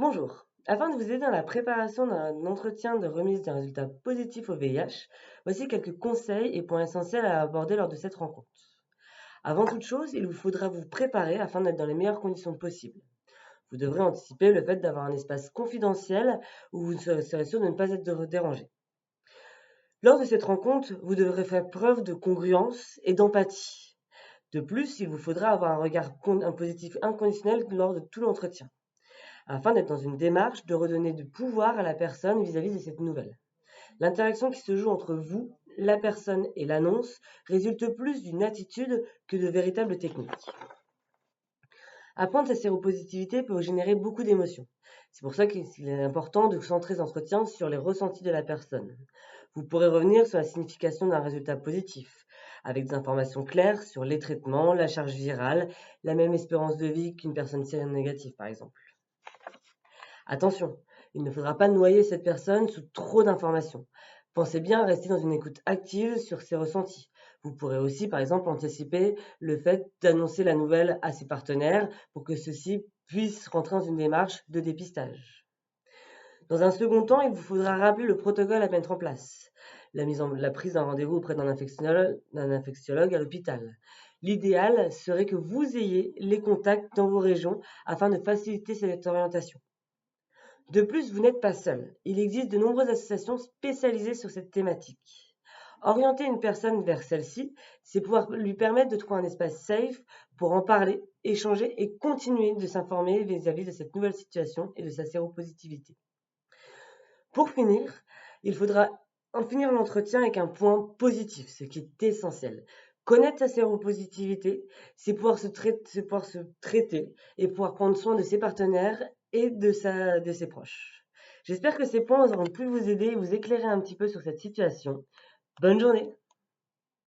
Bonjour. Afin de vous aider dans la préparation d'un entretien de remise d'un résultat positif au VIH, voici quelques conseils et points essentiels à aborder lors de cette rencontre. Avant toute chose, il vous faudra vous préparer afin d'être dans les meilleures conditions possibles. Vous devrez anticiper le fait d'avoir un espace confidentiel où vous serez sûr de ne pas être dérangé. Lors de cette rencontre, vous devrez faire preuve de congruence et d'empathie. De plus, il vous faudra avoir un positif inconditionnel lors de tout l'entretien, afin d'être dans une démarche de redonner du pouvoir à la personne vis-à-vis de cette nouvelle. L'interaction qui se joue entre vous, la personne et l'annonce résulte plus d'une attitude que de véritables techniques. Apprendre sa séropositivité peut générer beaucoup d'émotions. C'est pour ça qu'il est important de centrer l'entretien sur les ressentis de la personne. Vous pourrez revenir sur la signification d'un résultat positif, avec des informations claires sur les traitements, la charge virale, la même espérance de vie qu'une personne séronégative par exemple. Attention, il ne faudra pas noyer cette personne sous trop d'informations. Pensez bien à rester dans une écoute active sur ses ressentis. Vous pourrez aussi, par exemple, anticiper le fait d'annoncer la nouvelle à ses partenaires pour que ceux-ci puissent rentrer dans une démarche de dépistage. Dans un second temps, il vous faudra rappeler le protocole à mettre en place. La prise d'un rendez-vous auprès d'un infectiologue à l'hôpital. L'idéal serait que vous ayez les contacts dans vos régions afin de faciliter cette orientation. De plus, vous n'êtes pas seul. Il existe de nombreuses associations spécialisées sur cette thématique. Orienter une personne vers celle-ci, c'est pouvoir lui permettre de trouver un espace safe pour en parler, échanger et continuer de s'informer vis-à-vis de cette nouvelle situation et de sa séropositivité. Pour finir, il faudra en finir l'entretien avec un point positif, ce qui est essentiel. Connaître sa séropositivité, c'est pouvoir se traiter et pouvoir prendre soin de ses partenaires et de ses proches. J'espère que ces points auront pu vous aider et vous éclairer un petit peu sur cette situation. Bonne journée!